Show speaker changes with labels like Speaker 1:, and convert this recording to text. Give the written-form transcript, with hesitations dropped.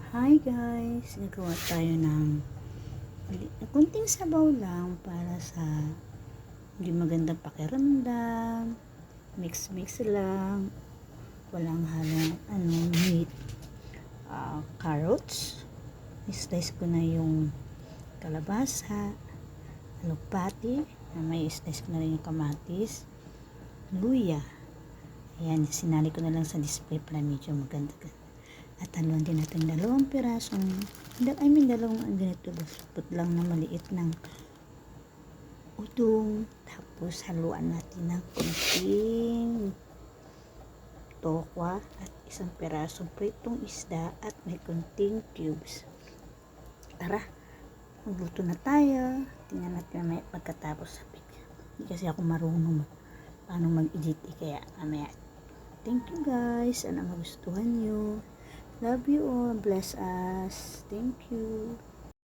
Speaker 1: Hi guys! Nagawa tayo ng kunting sabaw lang para sa hindi magandang pakiramdam. Mix-mix lang. Walang halong meat. Carrots. Slice ko na yung kalabasa. Alupati. May slice ko na rin yung kamatis. Luya. Ayan, sinali ko na lang sa display para medyo maganda. At haluan din natin dalawang dalawang ganito put lang na maliit ng udong. Tapos haluan natin ng konting tokwa at isang perasong pritong isda at may konting cubes. Tara, magluto na tayo. Tingnan natin may pagkatapos. Hindi kasi ako marunong paano mag-edit kaya mamaya. Thank you guys. Sana magustuhan nyo. Love you all. Bless us. Thank you.